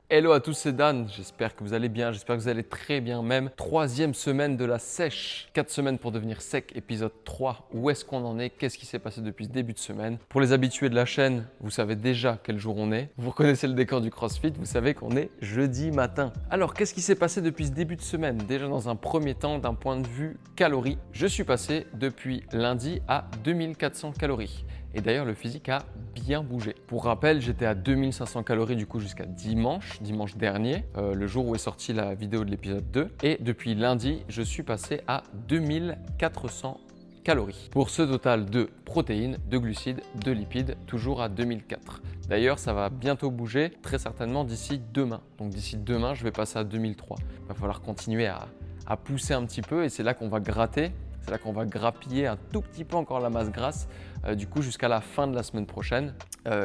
Hello à tous, c'est Dan. J'espère que vous allez bien, j'espère que vous allez très bien même. Troisième semaine de la sèche. 4 semaines pour devenir sec, épisode 3. Où est-ce qu'on en est? Qu'est-ce qui s'est passé depuis ce début de semaine? Pour les habitués de la chaîne, vous savez déjà quel jour on est. Vous reconnaissez le décor du CrossFit, vous savez qu'on est jeudi matin. Alors, qu'est-ce qui s'est passé depuis ce début de semaine? Déjà, dans un premier temps, d'un point de vue calories, je suis passé depuis lundi à 2400 calories. Et d'ailleurs, le physique a bien bougé. Pour rappel, j'étais à 2500 calories du coup jusqu'à dimanche dernier, le jour où est sortie la vidéo de l'épisode 2. Et depuis lundi, je suis passé à 2400 calories. Pour ce total de protéines, de glucides, de lipides, toujours à 2004. D'ailleurs, ça va bientôt bouger, très certainement d'ici demain. Donc d'ici demain, je vais passer à 2003. Il va falloir continuer à pousser un petit peu et c'est là qu'on va gratter. C'est là qu'on va grappiller un tout petit peu encore la masse grasse, du coup jusqu'à la fin de la semaine prochaine,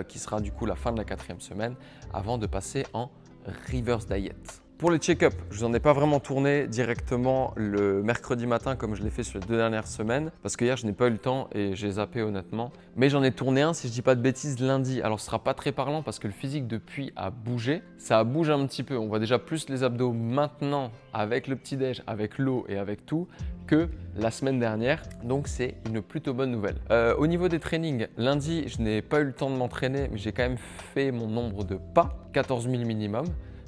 qui sera du coup la fin de la 4e semaine, avant de passer en reverse diet. Pour les check-up, je vous en ai pas vraiment tourné directement le mercredi matin comme je l'ai fait sur les 2 dernières semaines, parce que hier je n'ai pas eu le temps et j'ai zappé honnêtement. Mais j'en ai tourné un, si je dis pas de bêtises, lundi. Alors ce sera pas très parlant parce que le physique depuis a bougé. Ça a bougé un petit peu. On voit déjà plus les abdos maintenant avec le petit-déj, avec l'eau et avec tout, que la semaine dernière. Donc c'est une plutôt bonne nouvelle. Au niveau des trainings, lundi, je n'ai pas eu le temps de m'entraîner, mais j'ai quand même fait mon nombre de pas, 14 000 minimum.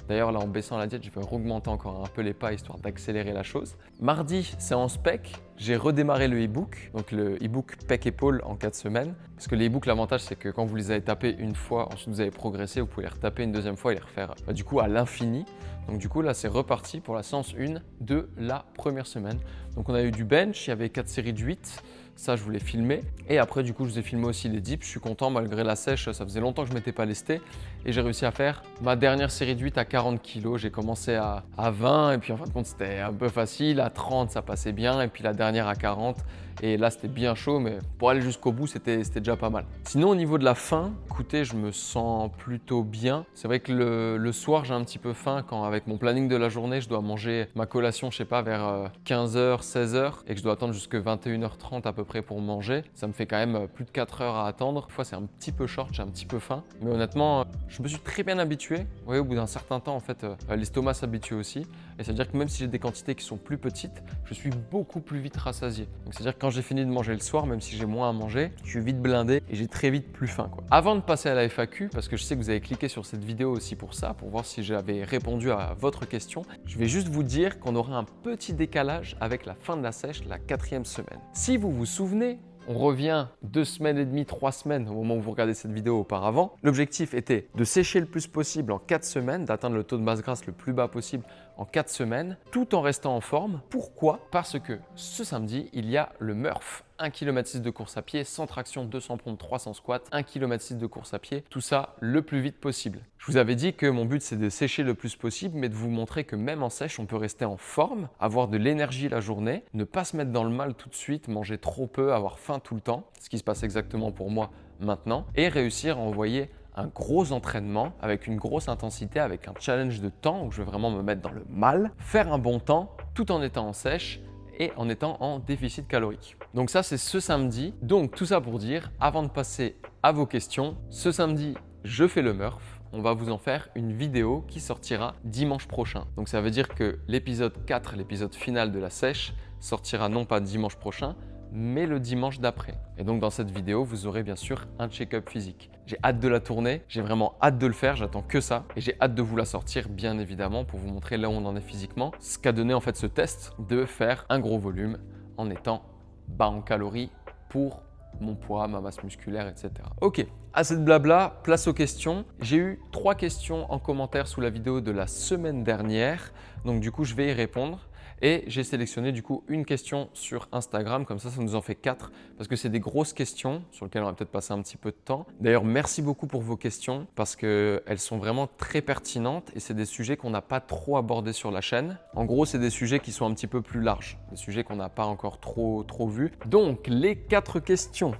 D'ailleurs, là, en baissant la diète, je vais augmenter encore un peu les pas histoire d'accélérer la chose. Mardi, c'est en spec. J'ai redémarré le e-book, donc le e-book pec-épaule en 4 semaines. Parce que les e-books, l'avantage, c'est que quand vous les avez tapés une fois, ensuite vous avez progressé, vous pouvez les retaper une deuxième fois et les refaire du coup à l'infini. Donc du coup, là, c'est reparti pour la séance 1 de la première semaine. Donc on a eu du bench, il y avait 4 séries de 8. Ça, je voulais filmer. Et après, du coup, je vous ai filmé aussi les dips. Je suis content, malgré la sèche, ça faisait longtemps que je ne m'étais pas lesté. Et j'ai réussi à faire ma dernière série de 8 à 40 kg. J'ai commencé à 20 et puis en fin de compte, c'était un peu facile. À 30, ça passait bien. Et puis la dernière à 40. Et là, c'était bien chaud, mais pour aller jusqu'au bout, c'était déjà pas mal. Sinon, au niveau de la faim, écoutez, je me sens plutôt bien. C'est vrai que le soir, j'ai un petit peu faim quand, avec mon planning de la journée, je dois manger ma collation, je sais pas, vers 15h, 16h et que je dois attendre jusqu'à 21h30 à peu près pour manger. Ça me fait quand même plus de 4 heures à attendre. Des fois, c'est un petit peu short, j'ai un petit peu faim. Mais honnêtement, je me suis très bien habitué. Vous voyez, au bout d'un certain temps, en fait, l'estomac s'habitue aussi. Et c'est-à-dire que même si j'ai des quantités qui sont plus petites, je suis beaucoup plus vite rassasié. Donc c'est-à-dire que quand j'ai fini de manger le soir, même si j'ai moins à manger, je suis vite blindé et j'ai très vite plus faim, quoi. Avant de passer à la FAQ, parce que je sais que vous avez cliqué sur cette vidéo aussi pour ça, pour voir si j'avais répondu à votre question, je vais juste vous dire qu'on aura un petit décalage avec la fin de la sèche, la 4e semaine. Si vous vous souvenez, on revient 2 semaines et demie, 3 semaines au moment où vous regardez cette vidéo auparavant. L'objectif était de sécher le plus possible en 4 semaines, d'atteindre le taux de masse grasse le plus bas possible en 4 semaines, tout en restant en forme. Pourquoi? Parce que ce samedi, il y a le Murph. 1 km 6 de course à pied, sans traction, 200 pompes, 300 squats, 1 km 6 de course à pied, tout ça le plus vite possible. Je vous avais dit que mon but c'est de sécher le plus possible, mais de vous montrer que même en sèche, on peut rester en forme, avoir de l'énergie la journée, ne pas se mettre dans le mal tout de suite, manger trop peu, avoir faim tout le temps, ce qui se passe exactement pour moi maintenant, et réussir à envoyer un gros entraînement avec une grosse intensité, avec un challenge de temps où je vais vraiment me mettre dans le mal, faire un bon temps tout en étant en sèche et en étant en déficit calorique. Donc ça, c'est ce samedi. Donc tout ça pour dire, avant de passer à vos questions, ce samedi, je fais le Murph. On va vous en faire une vidéo qui sortira dimanche prochain. Donc ça veut dire que l'épisode 4, l'épisode final de la sèche, sortira non pas dimanche prochain, mais le dimanche d'après. Et donc dans cette vidéo, vous aurez bien sûr un check-up physique. J'ai hâte de la tourner, j'ai vraiment hâte de le faire, j'attends que ça. Et j'ai hâte de vous la sortir, bien évidemment, pour vous montrer là où on en est physiquement. Ce qu'a donné en fait ce test de faire un gros volume en étant bas en calories pour mon poids, ma masse musculaire, etc. Ok, assez de blabla, place aux questions. J'ai eu 3 questions en commentaire sous la vidéo de la semaine dernière. Donc du coup, je vais y répondre. Et j'ai sélectionné du coup une question sur Instagram, comme ça nous en fait 4 parce que c'est des grosses questions sur lesquelles on va peut-être passer un petit peu de temps. D'ailleurs, merci beaucoup pour vos questions parce qu'elles sont vraiment très pertinentes et c'est des sujets qu'on n'a pas trop abordés sur la chaîne. En gros, c'est des sujets qui sont un petit peu plus larges, des sujets qu'on n'a pas encore trop vus. Donc, les 4 questions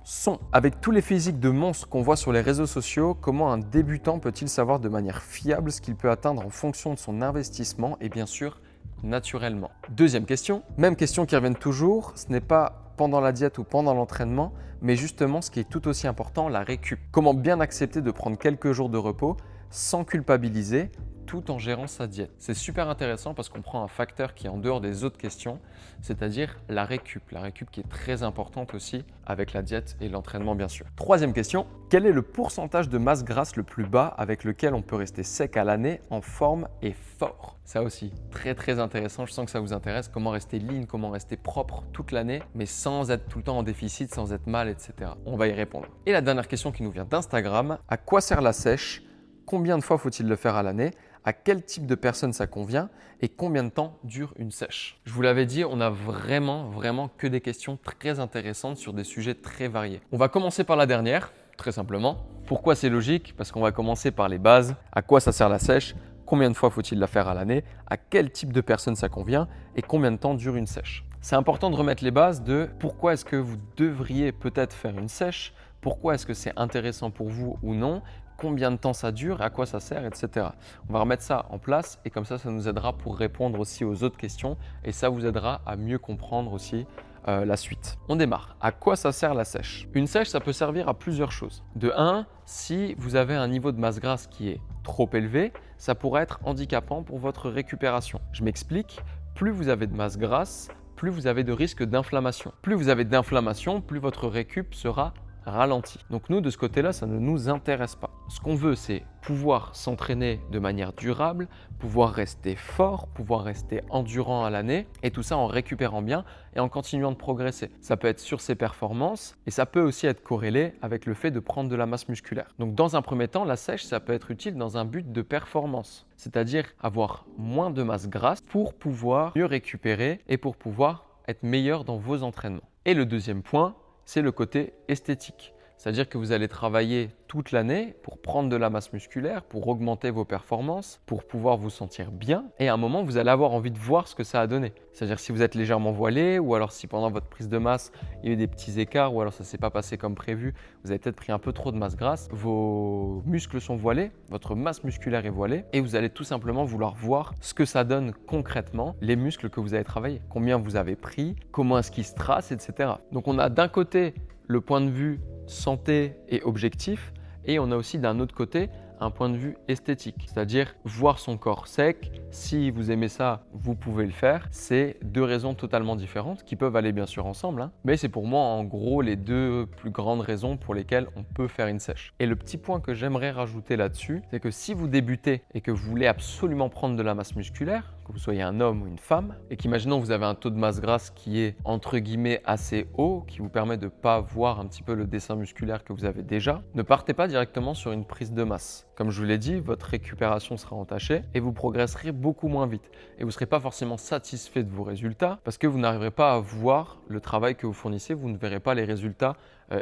sont: avec tous les physiques de monstres qu'on voit sur les réseaux sociaux, comment un débutant peut-il savoir de manière fiable ce qu'il peut atteindre en fonction de son investissement et bien sûr naturellement? Deuxième question, même question qui revient toujours, ce n'est pas pendant la diète ou pendant l'entraînement, mais justement ce qui est tout aussi important, la récup. Comment bien accepter de prendre quelques jours de repos sans culpabiliser, tout en gérant sa diète. C'est super intéressant parce qu'on prend un facteur qui est en dehors des autres questions, c'est-à-dire la récup. La récup qui est très importante aussi avec la diète et l'entraînement bien sûr. Troisième question, quel est le pourcentage de masse grasse le plus bas avec lequel on peut rester sec à l'année en forme et fort? Ça aussi, très intéressant, je sens que ça vous intéresse, comment rester lean, comment rester propre toute l'année, mais sans être tout le temps en déficit, sans être mal, etc. On va y répondre. Et la dernière question qui nous vient d'Instagram, à quoi sert la sèche? Combien de fois faut-il le faire à l'année? À quel type de personne ça convient et combien de temps dure une sèche? Je vous l'avais dit, on a vraiment que des questions très intéressantes sur des sujets très variés. On va commencer par la dernière, très simplement. Pourquoi c'est logique? Parce qu'on va commencer par les bases. À quoi ça sert la sèche? Combien de fois faut-il la faire à l'année? À quel type de personne ça convient et combien de temps dure une sèche? C'est important de remettre les bases de pourquoi est-ce que vous devriez peut-être faire une sèche, pourquoi est-ce que c'est intéressant pour vous ou non, combien de temps ça dure, à quoi ça sert, etc. On va remettre ça en place et comme ça nous aidera pour répondre aussi aux autres questions et ça vous aidera à mieux comprendre aussi la suite. On démarre. À quoi ça sert la sèche? Une sèche, ça peut servir à plusieurs choses. De 1, si vous avez un niveau de masse grasse qui est trop élevé, ça pourrait être handicapant pour votre récupération. Je m'explique, plus vous avez de masse grasse, plus vous avez de risque d'inflammation. Plus vous avez d'inflammation, plus votre récup sera ralenti. Donc nous, de ce côté-là, ça ne nous intéresse pas. Ce qu'on veut, c'est pouvoir s'entraîner de manière durable, pouvoir rester fort, pouvoir rester endurant à l'année et tout ça en récupérant bien et en continuant de progresser. Ça peut être sur ses performances et ça peut aussi être corrélé avec le fait de prendre de la masse musculaire. Donc dans un premier temps, la sèche, ça peut être utile dans un but de performance, c'est-à-dire avoir moins de masse grasse pour pouvoir mieux récupérer et pour pouvoir être meilleur dans vos entraînements. Et le deuxième point, c'est le côté esthétique. C'est-à-dire que vous allez travailler toute l'année pour prendre de la masse musculaire, pour augmenter vos performances, pour pouvoir vous sentir bien. Et à un moment, vous allez avoir envie de voir ce que ça a donné. C'est-à-dire si vous êtes légèrement voilé ou alors si pendant votre prise de masse, il y a eu des petits écarts ou alors ça ne s'est pas passé comme prévu, vous avez peut-être pris un peu trop de masse grasse, vos muscles sont voilés, votre masse musculaire est voilée et vous allez tout simplement vouloir voir ce que ça donne concrètement, les muscles que vous avez travaillés, combien vous avez pris, comment est-ce qu'ils se tracent, etc. Donc on a d'un côté le point de vue santé et objectif et on a aussi d'un autre côté un point de vue esthétique, c'est-à-dire voir son corps sec. Si vous aimez ça, vous pouvez le faire. C'est deux raisons totalement différentes qui peuvent aller bien sûr ensemble, mais c'est pour moi en gros les deux plus grandes raisons pour lesquelles on peut faire une sèche. Et le petit point que j'aimerais rajouter là-dessus, c'est que si vous débutez et que vous voulez absolument prendre de la masse musculaire, que vous soyez un homme ou une femme, et qu'imaginons vous avez un taux de masse grasse qui est entre guillemets assez haut, qui vous permet de ne pas voir un petit peu le dessin musculaire que vous avez déjà, ne partez pas directement sur une prise de masse. Comme je vous l'ai dit, votre récupération sera entachée et vous progresserez beaucoup moins vite. Et vous ne serez pas forcément satisfait de vos résultats parce que vous n'arriverez pas à voir le travail que vous fournissez, vous ne verrez pas les résultats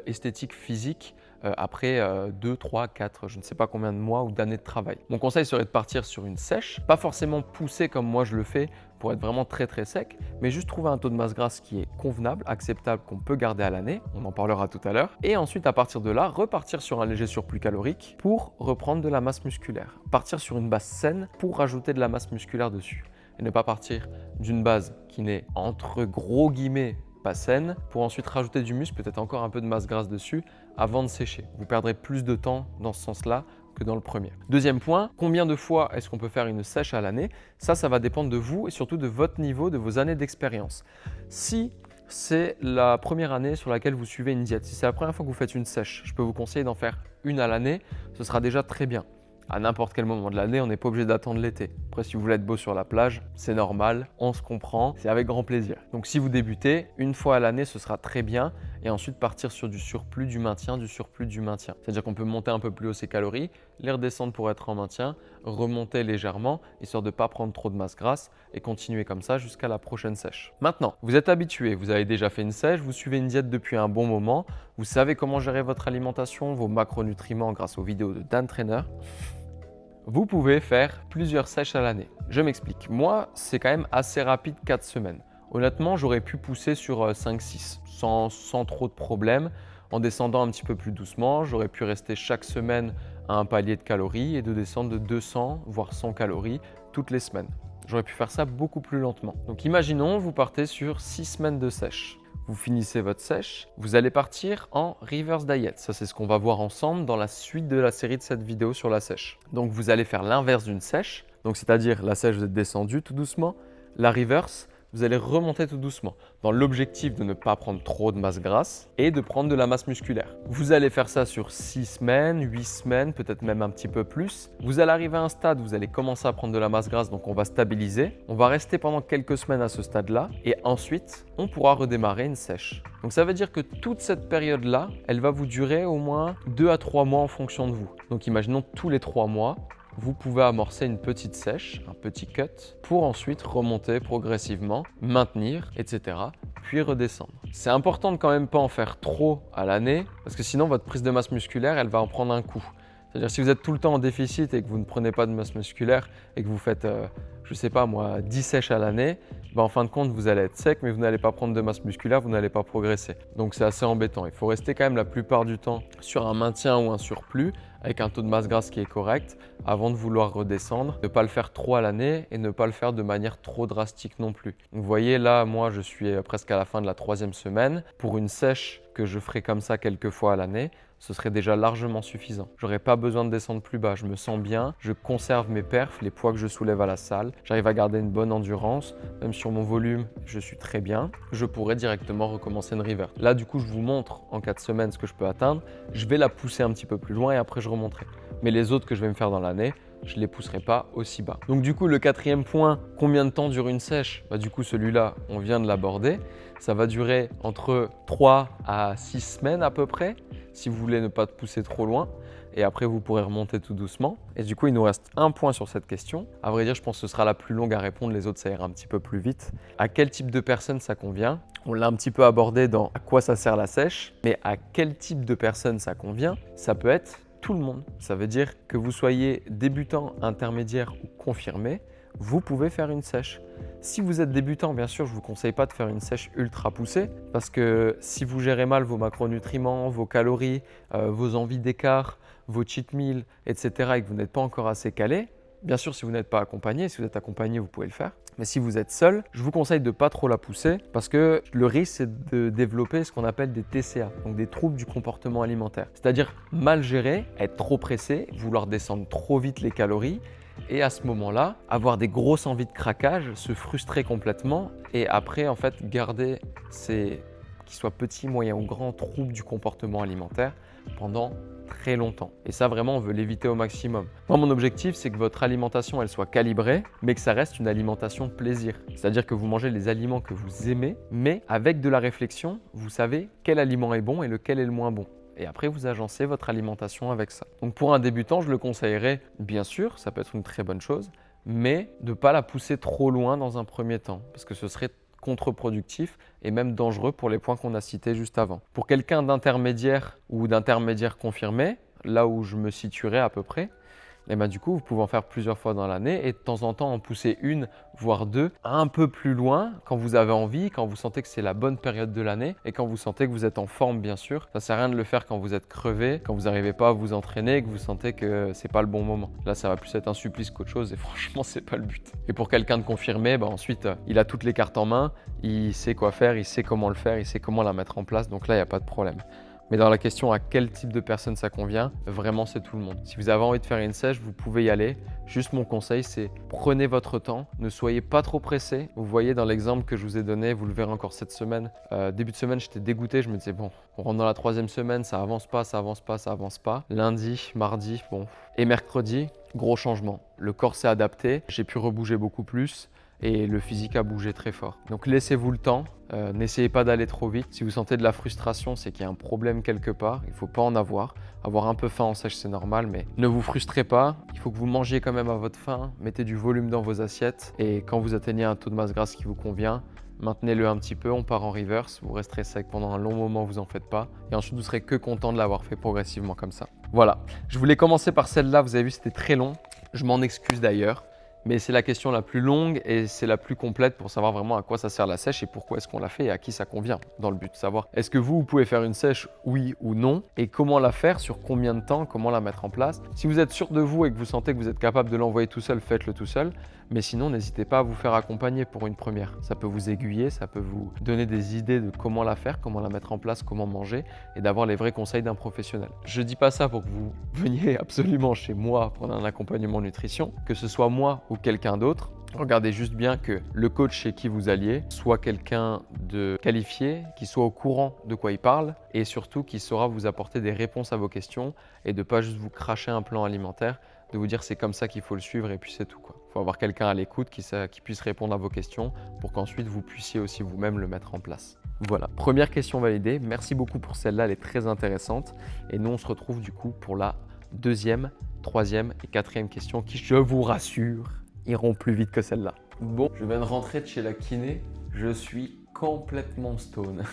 esthétiques, physiques après 2, 3, 4, je ne sais pas combien de mois ou d'années de travail. Mon conseil serait de partir sur une sèche, pas forcément pousser comme moi je le fais pour être vraiment très sec, mais juste trouver un taux de masse grasse qui est convenable, acceptable, qu'on peut garder à l'année, on en parlera tout à l'heure, et ensuite à partir de là, repartir sur un léger surplus calorique pour reprendre de la masse musculaire. Partir sur une base saine pour rajouter de la masse musculaire dessus, et ne pas partir d'une base qui n'est entre gros guillemets pas saine, pour ensuite rajouter du muscle, peut-être encore un peu de masse grasse dessus, avant de sécher. Vous perdrez plus de temps dans ce sens-là que dans le premier. Deuxième point, combien de fois est-ce qu'on peut faire une sèche à l'année? Ça va dépendre de vous et surtout de votre niveau, de vos années d'expérience. Si c'est la première année sur laquelle vous suivez une diète, si c'est la première fois que vous faites une sèche, je peux vous conseiller d'en faire une à l'année, ce sera déjà très bien. À n'importe quel moment de l'année, on n'est pas obligé d'attendre l'été. Après, si vous voulez être beau sur la plage, c'est normal, on se comprend, c'est avec grand plaisir. Donc si vous débutez, une fois à l'année, ce sera très bien et ensuite partir sur du surplus, du maintien, du surplus, du maintien. C'est-à-dire qu'on peut monter un peu plus haut ses calories, les redescendre pour être en maintien, remonter légèrement, histoire de ne pas prendre trop de masse grasse et continuer comme ça jusqu'à la prochaine sèche. Maintenant, vous êtes habitué, vous avez déjà fait une sèche, vous suivez une diète depuis un bon moment, vous savez comment gérer votre alimentation, vos macronutriments grâce aux vidéos de Dan Trainer. Vous pouvez faire plusieurs sèches à l'année. Je m'explique. Moi, c'est quand même assez rapide, 4 semaines. Honnêtement, j'aurais pu pousser sur 5-6 sans trop de problèmes. En descendant un petit peu plus doucement, j'aurais pu rester chaque semaine à un palier de calories et de descendre de 200 voire 100 calories toutes les semaines. J'aurais pu faire ça beaucoup plus lentement. Donc imaginons, vous partez sur 6 semaines de sèche. vous finissez votre sèche, vous allez partir en reverse diet. Ça, c'est ce qu'on va voir ensemble dans la suite de la série de cette vidéo sur la sèche. Donc, vous allez faire l'inverse d'une sèche. Donc, c'est-à-dire la sèche, vous êtes descendu tout doucement. La reverse, vous allez remonter tout doucement dans l'objectif de ne pas prendre trop de masse grasse et de prendre de la masse musculaire. Vous allez faire ça sur 6 semaines, 8 semaines, peut-être même un petit peu plus. Vous allez arriver à un stade où vous allez commencer à prendre de la masse grasse, donc on va stabiliser. On va rester pendant quelques semaines à ce stade-là et ensuite, on pourra redémarrer une sèche. Donc ça veut dire que toute cette période-là, elle va vous durer au moins 2 à 3 mois en fonction de vous. Donc imaginons tous les 3 mois, vous pouvez amorcer une petite sèche, un petit cut, pour ensuite remonter progressivement, maintenir, etc., puis redescendre. C'est important de quand même pas en faire trop à l'année, parce que sinon votre prise de masse musculaire, elle va en prendre un coup. C'est-à-dire si vous êtes tout le temps en déficit et que vous ne prenez pas de masse musculaire et que vous faites, je sais pas moi, 10 sèches à l'année, en fin de compte, vous allez être sec, mais vous n'allez pas prendre de masse musculaire, vous n'allez pas progresser. Donc c'est assez embêtant. Il faut rester quand même la plupart du temps sur un maintien ou un surplus, avec un taux de masse grasse qui est correct, avant de vouloir redescendre. Ne pas le faire trop à l'année et ne pas le faire de manière trop drastique non plus. Donc, vous voyez là, moi je suis presque à la fin de la 3e semaine. Pour une sèche que je ferai comme ça quelques fois à l'année, ce serait déjà largement suffisant. J'aurais pas besoin de descendre plus bas, je me sens bien, je conserve mes perfs, les poids que je soulève à la salle, j'arrive à garder une bonne endurance, même sur mon volume, je suis très bien. Je pourrais directement recommencer une reverse. Là, du coup, je vous montre en 4 semaines ce que je peux atteindre. Je vais la pousser un petit peu plus loin et après je remonterai. Mais les autres que je vais me faire dans l'année, je ne les pousserai pas aussi bas. Donc du coup, le 4e point, combien de temps dure une sèche? Du coup, celui-là, on vient de l'aborder. Ça va durer entre 3 à 6 semaines à peu près, si vous voulez ne pas pousser trop loin. Et après, vous pourrez remonter tout doucement. Et du coup, il nous reste un point sur cette question. À vrai dire, je pense que ce sera la plus longue à répondre. Les autres, ça ira un petit peu plus vite. À quel type de personne ça convient? On l'a un petit peu abordé dans à quoi ça sert la sèche. Mais à quel type de personne ça convient? Ça peut être tout le monde. Ça veut dire que vous soyez débutant, intermédiaire ou confirmé, vous pouvez faire une sèche. Si vous êtes débutant, bien sûr, je ne vous conseille pas de faire une sèche ultra poussée parce que si vous gérez mal vos macronutriments, vos calories, vos envies d'écart, vos cheat meals, etc. et que vous n'êtes pas encore assez calé, bien sûr, si vous n'êtes pas accompagné, si vous êtes accompagné, vous pouvez le faire. Mais si vous êtes seul, je vous conseille de ne pas trop la pousser parce que le risque, c'est de développer ce qu'on appelle des TCA, donc des troubles du comportement alimentaire. C'est-à-dire mal gérer, être trop pressé, vouloir descendre trop vite les calories et à ce moment-là, avoir des grosses envies de craquage, se frustrer complètement et après, en fait, garder ces, qu'ils soient petits, moyens ou grands, troubles du comportement alimentaire pendant très longtemps. Et ça, vraiment, on veut l'éviter au maximum. Moi, mon objectif, c'est que votre alimentation, elle soit calibrée, mais que ça reste une alimentation plaisir. C'est-à-dire que vous mangez les aliments que vous aimez, mais avec de la réflexion, vous savez quel aliment est bon et lequel est le moins bon. Et après, vous agencez votre alimentation avec ça. Donc, pour un débutant, je le conseillerais, bien sûr, ça peut être une très bonne chose, mais de ne pas la pousser trop loin dans un premier temps, parce que ce serait contre-productif et même dangereux pour les points qu'on a cités juste avant. Pour quelqu'un d'intermédiaire ou d'intermédiaire confirmé, là où je me situerais à peu près, et du coup, vous pouvez en faire plusieurs fois dans l'année et de temps en temps en pousser une, voire deux, un peu plus loin quand vous avez envie, quand vous sentez que c'est la bonne période de l'année et quand vous sentez que vous êtes en forme, bien sûr. Ça ne sert à rien de le faire quand vous êtes crevé, quand vous n'arrivez pas à vous entraîner et que vous sentez que c'est pas le bon moment. Là, ça va plus être un supplice qu'autre chose et franchement, c'est pas le but. Et pour quelqu'un de confirmé, ensuite, il a toutes les cartes en main, il sait quoi faire, il sait comment le faire, il sait comment la mettre en place. Donc là, il n'y a pas de problème. Mais dans la question à quel type de personne ça convient, vraiment c'est tout le monde. Si vous avez envie de faire une sèche, vous pouvez y aller. Juste mon conseil, c'est prenez votre temps, ne soyez pas trop pressé. Vous voyez dans l'exemple que je vous ai donné, vous le verrez encore cette semaine. Début de semaine, j'étais dégoûté, je me disais bon, on rentre dans la 3e semaine, ça avance pas, ça avance pas, ça avance pas. Lundi, mardi, bon. Et mercredi, gros changement. Le corps s'est adapté, j'ai pu rebouger beaucoup plus. Et le physique a bougé très fort. Donc laissez-vous le temps, n'essayez pas d'aller trop vite. Si vous sentez de la frustration, c'est qu'il y a un problème quelque part, il ne faut pas en avoir. Avoir un peu faim en sèche, c'est normal, mais ne vous frustrez pas. Il faut que vous mangiez quand même à votre faim, mettez du volume dans vos assiettes et quand vous atteignez un taux de masse grasse qui vous convient, maintenez-le un petit peu, on part en reverse, vous resterez sec pendant un long moment, vous en faites pas. Et ensuite, vous serez que content de l'avoir fait progressivement comme ça. Voilà, je voulais commencer par celle-là, vous avez vu, c'était très long. Je m'en excuse d'ailleurs. Mais c'est la question la plus longue et c'est la plus complète pour savoir vraiment à quoi ça sert la sèche et pourquoi est-ce qu'on la fait et à qui ça convient, dans le but de savoir est-ce que vous pouvez faire une sèche, oui ou non, et comment la faire, sur combien de temps, comment la mettre en place. Si vous êtes sûr de vous et que vous sentez que vous êtes capable de l'envoyer tout seul, faites-le tout seul. Mais sinon, n'hésitez pas à vous faire accompagner pour une première. Ça peut vous aiguiller, ça peut vous donner des idées de comment la faire, comment la mettre en place, comment manger et d'avoir les vrais conseils d'un professionnel. Je ne dis pas ça pour que vous veniez absolument chez moi prendre un accompagnement nutrition, que ce soit moi ou quelqu'un d'autre. Regardez juste bien que le coach chez qui vous alliez soit quelqu'un de qualifié, qui soit au courant de quoi il parle et surtout qui saura vous apporter des réponses à vos questions et de ne pas juste vous cracher un plan alimentaire, de vous dire c'est comme ça qu'il faut le suivre et puis c'est tout, quoi. Il faut avoir quelqu'un à l'écoute qui puisse répondre à vos questions pour qu'ensuite vous puissiez aussi vous-même le mettre en place. Voilà, première question validée. Merci beaucoup pour celle-là, elle est très intéressante. Et nous, on se retrouve du coup pour la deuxième, troisième et quatrième question qui, je vous rassure, iront plus vite que celle-là. Bon, je viens de rentrer de chez la kiné. Je suis complètement stone.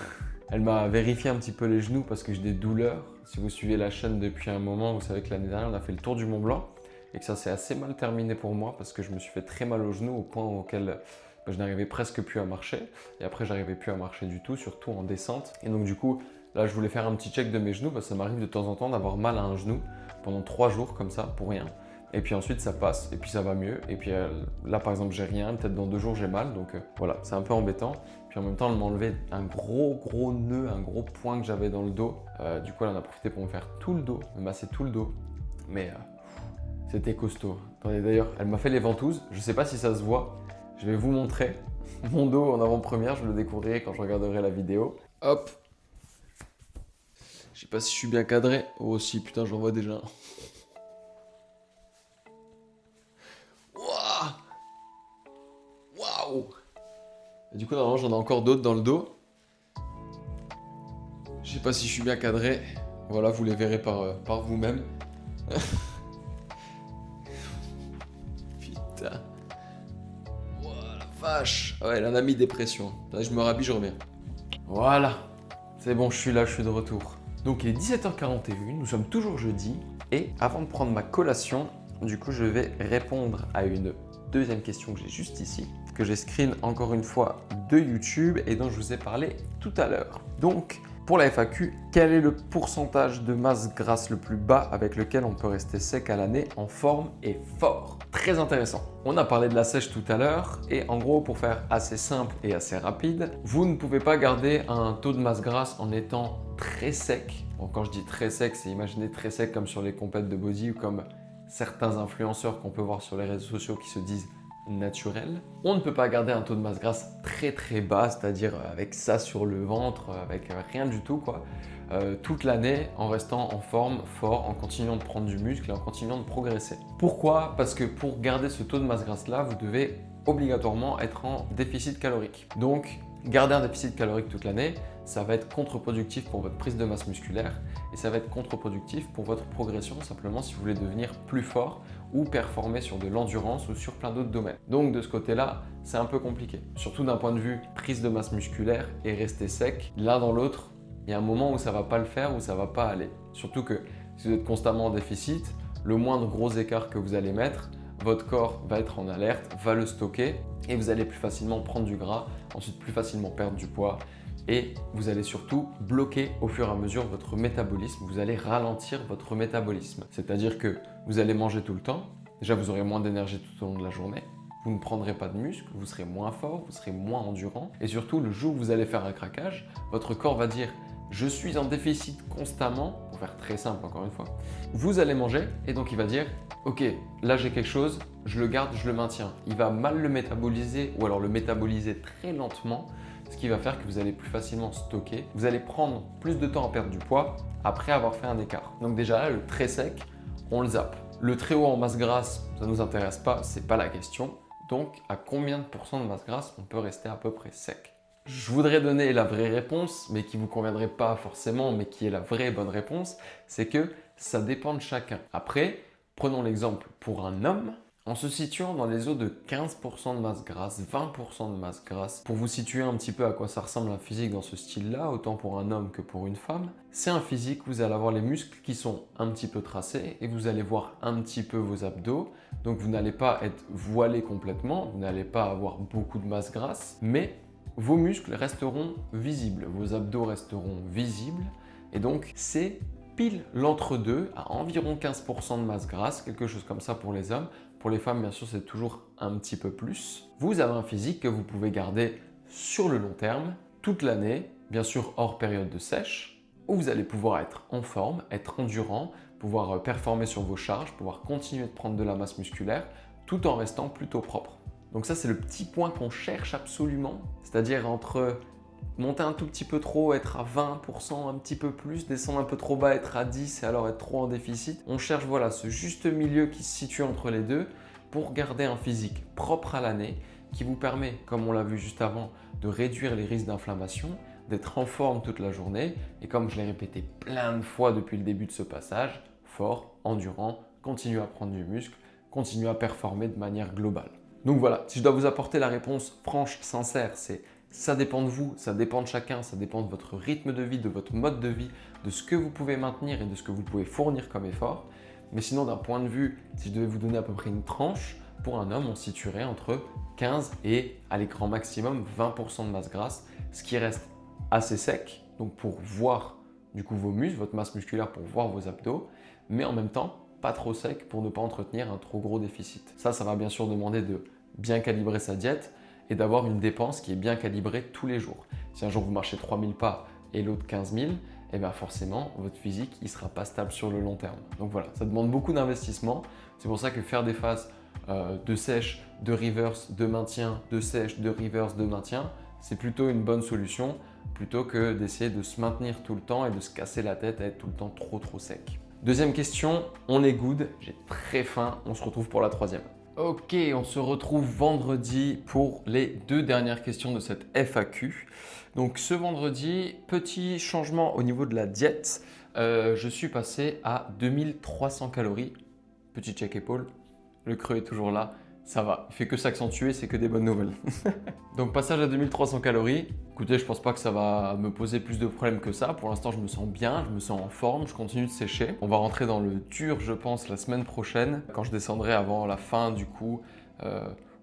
Elle m'a vérifié un petit peu les genoux parce que j'ai des douleurs. Si vous suivez la chaîne depuis un moment, vous savez que l'année dernière, on a fait le tour du Mont Blanc et que ça s'est assez mal terminé pour moi parce que je me suis fait très mal aux genoux au point auquel je n'arrivais presque plus à marcher. Et après, j'arrivais plus à marcher du tout, surtout en descente. Et donc du coup, là, je voulais faire un petit check de mes genoux parce que ça m'arrive de temps en temps d'avoir mal à un genou pendant 3 jours comme ça, pour rien. Et puis ensuite, ça passe et puis ça va mieux. Et puis là, par exemple, j'ai rien. Peut-être dans 2 jours, j'ai mal. Donc voilà, c'est un peu embêtant. Puis en même temps, elle m'a enlevé un gros nœud, un gros point que j'avais dans le dos. Du coup, elle en a profité pour me faire tout le dos, me masser tout le dos. Mais c'était costaud. Attendez, d'ailleurs, elle m'a fait les ventouses. Je ne sais pas si ça se voit. Je vais vous montrer mon dos en avant-première. Je le découvrirai quand je regarderai la vidéo. Hop. Je sais pas si je suis bien cadré. Oh si, putain, j'en vois déjà. Waouh. Et du coup, normalement, j'en ai encore d'autres dans le dos. Je sais pas si je suis bien cadré. Voilà, vous les verrez par vous-même. Putain. Oh la vache. Ouais, elle en a mis des pressions. Là, je me rhabille, je reviens. Voilà. C'est bon, je suis là, je suis de retour. Donc, il est 17h41, nous sommes toujours jeudi. Et avant de prendre ma collation, du coup, je vais répondre à une deuxième question que j'ai juste ici, que j'ai screen encore une fois de YouTube et dont je vous ai parlé tout à l'heure. Donc, pour la FAQ, quel est le pourcentage de masse grasse le plus bas avec lequel on peut rester sec à l'année en forme et fort? Très intéressant. On a parlé de la sèche tout à l'heure et en gros, pour faire assez simple et assez rapide, vous ne pouvez pas garder un taux de masse grasse en étant très sec. Bon, quand je dis très sec, c'est imaginer très sec comme sur les compètes de body ou comme certains influenceurs qu'on peut voir sur les réseaux sociaux qui se disent naturels. On ne peut pas garder un taux de masse grasse très bas, c'est-à-dire avec ça sur le ventre, avec rien du tout, quoi, toute l'année en restant en forme, fort, en continuant de prendre du muscle et en continuant de progresser. Pourquoi? Parce que pour garder ce taux de masse grasse là, vous devez obligatoirement être en déficit calorique. Donc, garder un déficit calorique toute l'année, ça va être contre-productif pour votre prise de masse musculaire et ça va être contre-productif pour votre progression, simplement si vous voulez devenir plus fort ou performer sur de l'endurance ou sur plein d'autres domaines. Donc de ce côté-là, c'est un peu compliqué. Surtout d'un point de vue prise de masse musculaire et rester sec, l'un dans l'autre, il y a un moment où ça va pas le faire, où ça va pas aller. Surtout que si vous êtes constamment en déficit, le moindre gros écart que vous allez mettre, votre corps va être en alerte, va le stocker et vous allez plus facilement prendre du gras, ensuite plus facilement perdre du poids et vous allez surtout bloquer au fur et à mesure votre métabolisme, vous allez ralentir votre métabolisme. C'est-à-dire que vous allez manger tout le temps, déjà vous aurez moins d'énergie tout au long de la journée, vous ne prendrez pas de muscle, vous serez moins fort, vous serez moins endurant et surtout le jour où vous allez faire un craquage, votre corps va dire « je suis en déficit constamment », pour faire très simple encore une fois, vous allez manger et donc il va dire « ok, là j'ai quelque chose, je le garde, je le maintiens ». Il va mal le métaboliser ou alors le métaboliser très lentement, ce qui va faire que vous allez plus facilement stocker. Vous allez prendre plus de temps à perdre du poids après avoir fait un écart. Donc déjà là, le très sec, on le zappe. Le très haut en masse grasse, ça ne nous intéresse pas, c'est pas la question. Donc à combien de pourcents de masse grasse on peut rester à peu près sec? Je voudrais donner la vraie réponse, mais qui ne vous conviendrait pas forcément, mais qui est la vraie bonne réponse, c'est que ça dépend de chacun. Après, prenons l'exemple pour un homme. En se situant dans les eaux de 15% de masse grasse, 20% de masse grasse, pour vous situer un petit peu à quoi ça ressemble un physique dans ce style-là, autant pour un homme que pour une femme, c'est un physique où vous allez avoir les muscles qui sont un petit peu tracés et vous allez voir un petit peu vos abdos. Donc vous n'allez pas être voilé complètement, vous n'allez pas avoir beaucoup de masse grasse, mais vos muscles resteront visibles, vos abdos resteront visibles et donc c'est pile l'entre-deux à environ 15% de masse grasse, quelque chose comme ça pour les hommes. Pour les femmes, bien sûr, c'est toujours un petit peu plus. Vous avez un physique que vous pouvez garder sur le long terme, toute l'année, bien sûr hors période de sèche, où vous allez pouvoir être en forme, être endurant, pouvoir performer sur vos charges, pouvoir continuer de prendre de la masse musculaire, tout en restant plutôt propre. Donc ça, c'est le petit point qu'on cherche absolument, c'est-à-dire entre monter un tout petit peu trop, être à 20%, un petit peu plus, descendre un peu trop bas, être à 10 et alors être trop en déficit. On cherche voilà, ce juste milieu qui se situe entre les deux pour garder un physique propre à l'année qui vous permet, comme on l'a vu juste avant, de réduire les risques d'inflammation, d'être en forme toute la journée et comme je l'ai répété plein de fois depuis le début de ce passage, fort, endurant, continuer à prendre du muscle, continuer à performer de manière globale. Donc voilà, si je dois vous apporter la réponse franche, sincère, c'est ça dépend de vous, ça dépend de chacun, ça dépend de votre rythme de vie, de votre mode de vie, de ce que vous pouvez maintenir et de ce que vous pouvez fournir comme effort. Mais sinon, d'un point de vue, si je devais vous donner à peu près une tranche, pour un homme, on se situerait entre 15 et, à l'écran maximum, 20% de masse grasse, ce qui reste assez sec, donc pour voir du coup vos muscles, votre masse musculaire, pour voir vos abdos, mais en même temps, pas trop sec pour ne pas entretenir un trop gros déficit. Ça va bien sûr demander de bien calibrer sa diète, et d'avoir une dépense qui est bien calibrée tous les jours. Si un jour vous marchez 3000 pas et l'autre 15 000, eh bien forcément, votre physique ne sera pas stable sur le long terme. Donc voilà, ça demande beaucoup d'investissement. C'est pour ça que faire des phases de sèche, de reverse, de maintien, de sèche, de reverse, de maintien, c'est plutôt une bonne solution plutôt que d'essayer de se maintenir tout le temps et de se casser la tête à être tout le temps trop sec. Deuxième question, on est good, j'ai très faim, on se retrouve pour la troisième. Ok, on se retrouve vendredi pour les deux dernières questions de cette FAQ. Donc ce vendredi, petit changement au niveau de la diète. Je suis passé à 2300 calories. Petit check épaule, le creux est toujours là. Ça va, il fait que s'accentuer, c'est que des bonnes nouvelles. Donc passage à 2300 calories. Écoutez, je pense pas que ça va me poser plus de problèmes que ça. Pour l'instant, je me sens bien, je me sens en forme, je continue de sécher. On va rentrer dans le dur, je pense, la semaine prochaine. Quand je descendrai avant la fin, du coup,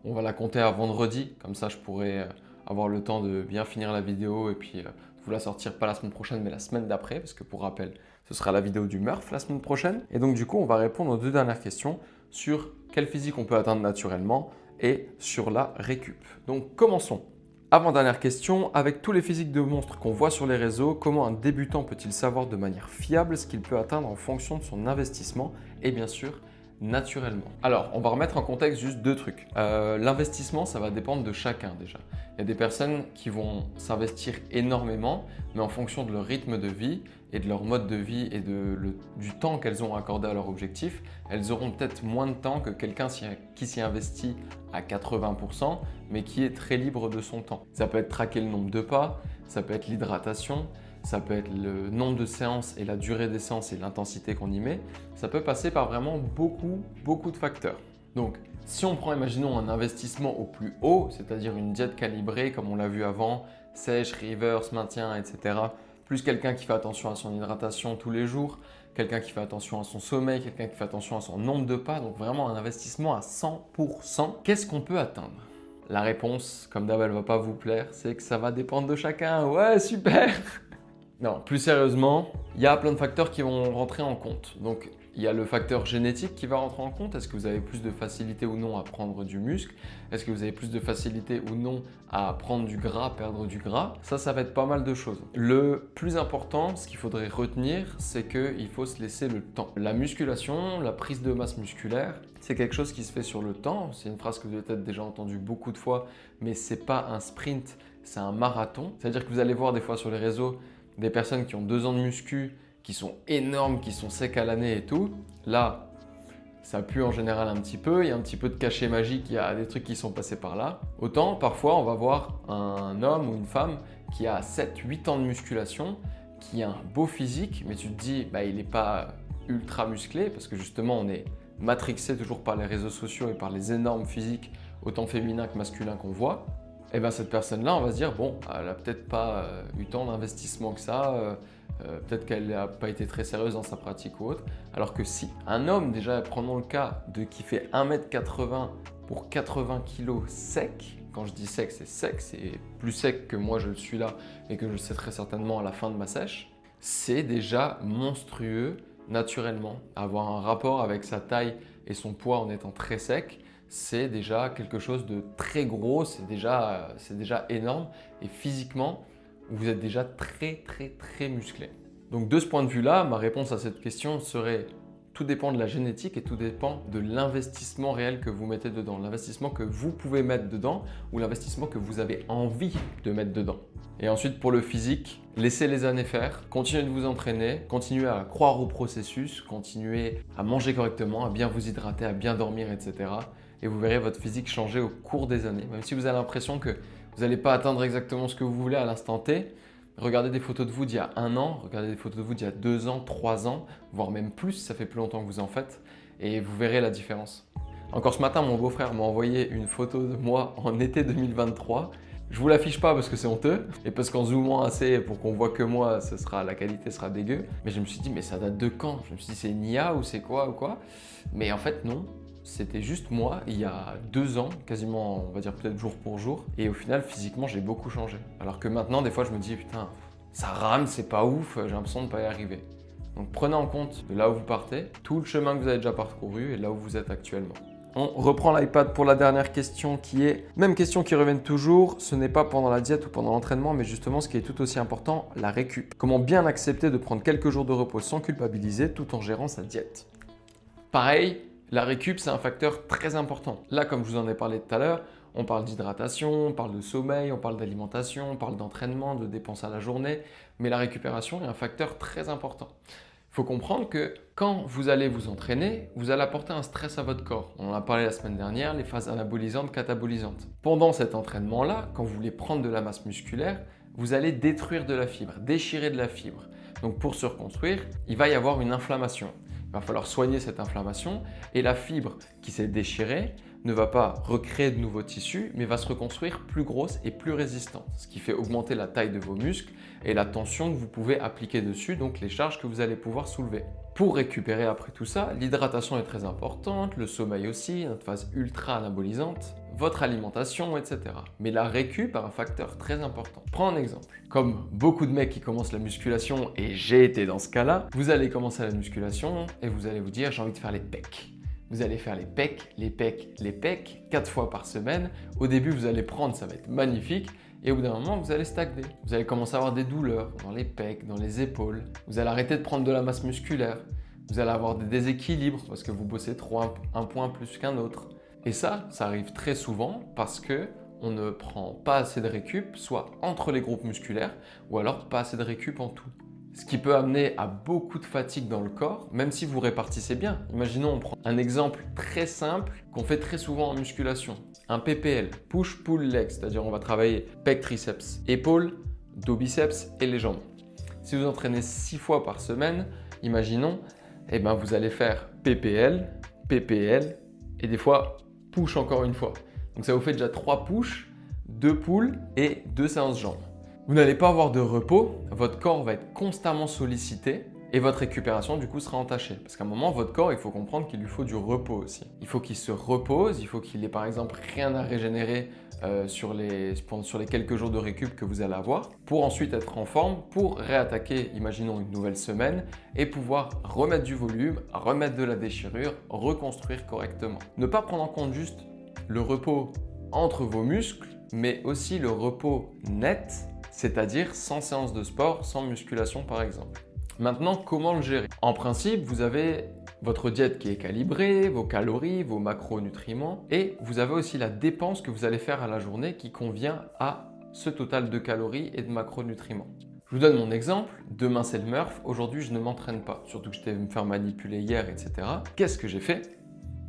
on va la compter à vendredi. Comme ça, je pourrai avoir le temps de bien finir la vidéo et puis vous la sortir pas la semaine prochaine, mais la semaine d'après. Parce que pour rappel, ce sera la vidéo du Murph la semaine prochaine. Et donc, du coup, on va répondre aux deux dernières questions sur quel physique on peut atteindre naturellement et sur la récup. Donc commençons. Avant-dernière question, avec tous les physiques de monstres qu'on voit sur les réseaux, comment un débutant peut-il savoir de manière fiable ce qu'il peut atteindre en fonction de son investissement et bien sûr naturellement? Alors, on va remettre en contexte juste deux trucs. L'investissement, ça va dépendre de chacun déjà. Il y a des personnes qui vont s'investir énormément, mais en fonction de leur rythme de vie et de leur mode de vie et du temps qu'elles ont accordé à leur objectif, elles auront peut-être moins de temps que quelqu'un qui s'y investit à 80%, mais qui est très libre de son temps. Ça peut être traquer le nombre de pas, ça peut être l'hydratation, ça peut être le nombre de séances et la durée des séances et l'intensité qu'on y met. Ça peut passer par vraiment beaucoup de facteurs. Donc, si on prend, imaginons, un investissement au plus haut, c'est-à-dire une diète calibrée comme on l'a vu avant, sèche, reverse, maintien, etc., plus quelqu'un qui fait attention à son hydratation tous les jours, quelqu'un qui fait attention à son sommeil, quelqu'un qui fait attention à son nombre de pas, donc vraiment un investissement à 100%, qu'est-ce qu'on peut atteindre? La réponse, comme d'hab, elle ne va pas vous plaire, c'est que ça va dépendre de chacun. Ouais, super! Non, plus sérieusement, il y a plein de facteurs qui vont rentrer en compte. Donc, il y a le facteur génétique qui va rentrer en compte. Est-ce que vous avez plus de facilité ou non à prendre du muscle? Est-ce que vous avez plus de facilité ou non à prendre du gras, perdre du gras? Ça va être pas mal de choses. Le plus important, ce qu'il faudrait retenir, c'est qu'il faut se laisser le temps. La musculation, la prise de masse musculaire, c'est quelque chose qui se fait sur le temps. C'est une phrase que vous avez peut-être déjà entendue beaucoup de fois, mais c'est pas un sprint, c'est un marathon. C'est-à-dire que vous allez voir des fois sur les réseaux des personnes qui ont 2 ans de muscu, qui sont énormes, qui sont secs à l'année et tout. Là, ça pue en général un petit peu, il y a un petit peu de cachet magique, il y a des trucs qui sont passés par là. Autant, parfois, on va voir un homme ou une femme qui a 7-8 ans de musculation, qui a un beau physique, mais tu te dis, il n'est pas ultra musclé, parce que justement, on est matrixé toujours par les réseaux sociaux et par les énormes physiques, autant féminins que masculins qu'on voit, et bien cette personne-là, on va se dire, bon, elle n'a peut-être pas eu tant d'investissement que ça, peut-être qu'elle n'a pas été très sérieuse dans sa pratique ou autre. Alors que si un homme, déjà, prenons le cas de qui fait 1m80 pour 80 kg sec, quand je dis sec, c'est plus sec que moi je le suis là et que je le sais très certainement à la fin de ma sèche, c'est déjà monstrueux naturellement. Avoir un rapport avec sa taille et son poids en étant très sec, c'est déjà quelque chose de très gros, c'est déjà énorme et physiquement, vous êtes déjà très musclé. Donc de ce point de vue-là, ma réponse à cette question serait tout dépend de la génétique et tout dépend de l'investissement réel que vous mettez dedans, l'investissement que vous pouvez mettre dedans ou l'investissement que vous avez envie de mettre dedans. Et ensuite pour le physique, laissez les années faire, continuez de vous entraîner, continuez à croire au processus, continuez à manger correctement, à bien vous hydrater, à bien dormir, etc. Et vous verrez votre physique changer au cours des années. Même si vous avez l'impression que vous n'allez pas atteindre exactement ce que vous voulez à l'instant T, regardez des photos de vous d'il y a 1 an, regardez des photos de vous d'il y a 2 ans, 3 ans, voire même plus, ça fait plus longtemps que vous en faites, et vous verrez la différence. Encore ce matin, mon beau-frère m'a envoyé une photo de moi en été 2023. Je vous l'affiche pas parce que c'est honteux, et parce qu'en zoomant assez pour qu'on voit que moi, la qualité sera dégueu. Mais je me suis dit, mais ça date de quand? Je me suis dit, c'est une IA ou c'est quoi ou quoi? Mais en fait, non. C'était juste moi, il y a 2 ans, quasiment, on va dire peut-être jour pour jour. Et au final, physiquement, j'ai beaucoup changé. Alors que maintenant, des fois, je me dis, putain, ça rame, c'est pas ouf, j'ai l'impression de ne pas y arriver. Donc prenez en compte de là où vous partez, tout le chemin que vous avez déjà parcouru et là où vous êtes actuellement. On reprend l'iPad pour la dernière question qui est, même question qui revient toujours, ce n'est pas pendant la diète ou pendant l'entraînement, mais justement ce qui est tout aussi important, la récup. Comment bien accepter de prendre quelques jours de repos sans culpabiliser tout en gérant sa diète? Pareil, la récup, c'est un facteur très important. Là, comme je vous en ai parlé tout à l'heure, on parle d'hydratation, on parle de sommeil, on parle d'alimentation, on parle d'entraînement, de dépenses à la journée, mais la récupération est un facteur très important. Il faut comprendre que quand vous allez vous entraîner, vous allez apporter un stress à votre corps. On en a parlé la semaine dernière, les phases anabolisantes, catabolisantes. Pendant cet entraînement-là, quand vous voulez prendre de la masse musculaire, vous allez détruire de la fibre, déchirer de la fibre. Donc pour se reconstruire, il va y avoir une inflammation. Il va falloir soigner cette inflammation et la fibre qui s'est déchirée ne va pas recréer de nouveaux tissus, mais va se reconstruire plus grosse et plus résistante, ce qui fait augmenter la taille de vos muscles et la tension que vous pouvez appliquer dessus, donc les charges que vous allez pouvoir soulever. Pour récupérer après tout ça, l'hydratation est très importante, le sommeil aussi, notre phase ultra anabolisante, votre alimentation, etc. Mais la récup a un facteur très important. Je prends un exemple. Comme beaucoup de mecs qui commencent la musculation, et j'ai été dans ce cas-là, vous allez commencer la musculation et vous allez vous dire j'ai envie de faire les pecs. Vous allez faire les pecs 4 fois par semaine. Au début, vous allez prendre, ça va être magnifique. Et au bout d'un moment, vous allez stagner. Vous allez commencer à avoir des douleurs dans les pecs, dans les épaules. Vous allez arrêter de prendre de la masse musculaire. Vous allez avoir des déséquilibres parce que vous bossez trop un point plus qu'un autre. Et ça arrive très souvent parce que on ne prend pas assez de récup, soit entre les groupes musculaires, ou alors pas assez de récup en tout. Ce qui peut amener à beaucoup de fatigue dans le corps, même si vous répartissez bien. Imaginons, on prend un exemple très simple qu'on fait très souvent en musculation. Un PPL, push-pull leg, c'est-à-dire on va travailler pec, triceps, épaules, dos, biceps et les jambes. Si vous entraînez 6 fois par semaine, imaginons, vous allez faire PPL, PPL et des fois push encore une fois. Donc ça vous fait déjà 3 push, 2 pull et 2 séances jambes. Vous n'allez pas avoir de repos, votre corps va être constamment sollicité et votre récupération du coup sera entachée. Parce qu'à un moment, votre corps, il faut comprendre qu'il lui faut du repos aussi. Il faut qu'il se repose, il faut qu'il ait par exemple rien à régénérer sur les quelques jours de récup que vous allez avoir pour ensuite être en forme, pour réattaquer, imaginons une nouvelle semaine et pouvoir remettre du volume, remettre de la déchirure, reconstruire correctement. Ne pas prendre en compte juste le repos entre vos muscles, mais aussi le repos net, c'est-à-dire sans séance de sport, sans musculation par exemple. Maintenant, comment le gérer? En principe, vous avez votre diète qui est calibrée, vos calories, vos macronutriments et vous avez aussi la dépense que vous allez faire à la journée qui convient à ce total de calories et de macronutriments. Je vous donne mon exemple. Demain, c'est le Murph. Aujourd'hui, je ne m'entraîne pas, surtout que je devais me faire manipuler hier, etc. Qu'est-ce que j'ai fait?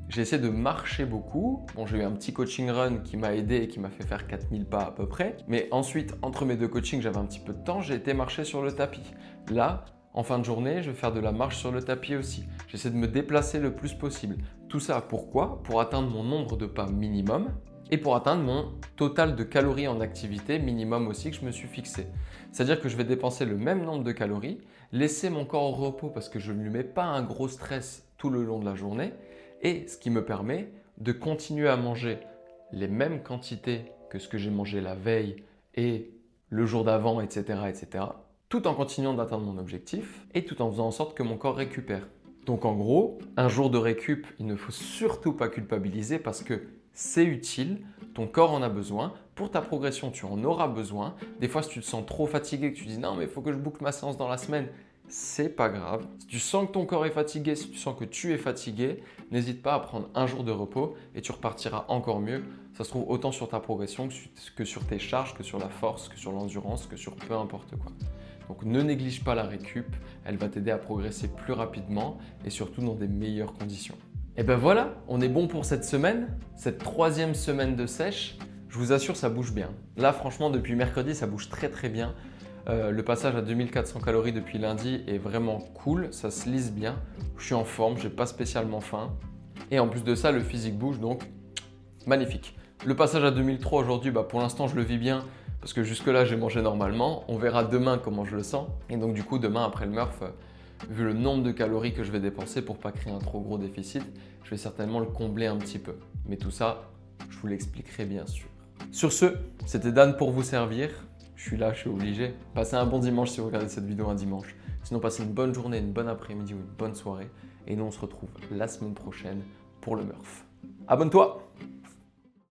J'ai essayé de marcher beaucoup. Bon, j'ai eu un petit coaching run qui m'a aidé et qui m'a fait faire 4000 pas à peu près. Mais ensuite, entre mes 2 coachings, j'avais un petit peu de temps, j'ai été marcher sur le tapis. Là, en fin de journée, je vais faire de la marche sur le tapis aussi. J'essaie de me déplacer le plus possible. Tout ça, pourquoi? Pour atteindre mon nombre de pas minimum et pour atteindre mon total de calories en activité minimum aussi que je me suis fixé. C'est-à-dire que je vais dépenser le même nombre de calories, laisser mon corps au repos parce que je ne lui mets pas un gros stress tout le long de la journée et ce qui me permet de continuer à manger les mêmes quantités que ce que j'ai mangé la veille et le jour d'avant, etc., tout en continuant d'atteindre mon objectif et tout en faisant en sorte que mon corps récupère. Donc en gros, un jour de récup, il ne faut surtout pas culpabiliser parce que c'est utile, ton corps en a besoin, pour ta progression tu en auras besoin. Des fois si tu te sens trop fatigué, que tu dis non mais il faut que je boucle ma séance dans la semaine, c'est pas grave. Si tu sens que ton corps est fatigué, si tu sens que tu es fatigué, n'hésite pas à prendre un jour de repos et tu repartiras encore mieux. Ça se trouve autant sur ta progression que sur tes charges, que sur la force, que sur l'endurance, que sur peu importe quoi. Donc ne néglige pas la récup, elle va t'aider à progresser plus rapidement et surtout dans des meilleures conditions. Et ben voilà, on est bon pour cette semaine, cette 3e semaine de sèche. Je vous assure, ça bouge bien. Là, franchement, depuis mercredi, ça bouge très très bien. Le passage à 2400 calories depuis lundi est vraiment cool, ça se lisse bien. Je suis en forme, j'ai pas spécialement faim. Et en plus de ça, le physique bouge, donc magnifique. Le passage à 2003 aujourd'hui, pour l'instant, je le vis bien parce que jusque-là, j'ai mangé normalement. On verra demain comment je le sens. Et donc du coup, demain, après le Murph, vu le nombre de calories que je vais dépenser pour pas créer un trop gros déficit, je vais certainement le combler un petit peu. Mais tout ça, je vous l'expliquerai bien sûr. Sur ce, c'était Dan pour vous servir. Je suis là, je suis obligé. Passez un bon dimanche si vous regardez cette vidéo un dimanche. Sinon, passez une bonne journée, une bonne après-midi ou une bonne soirée. Et nous, on se retrouve la semaine prochaine pour le Murph. Abonne-toi!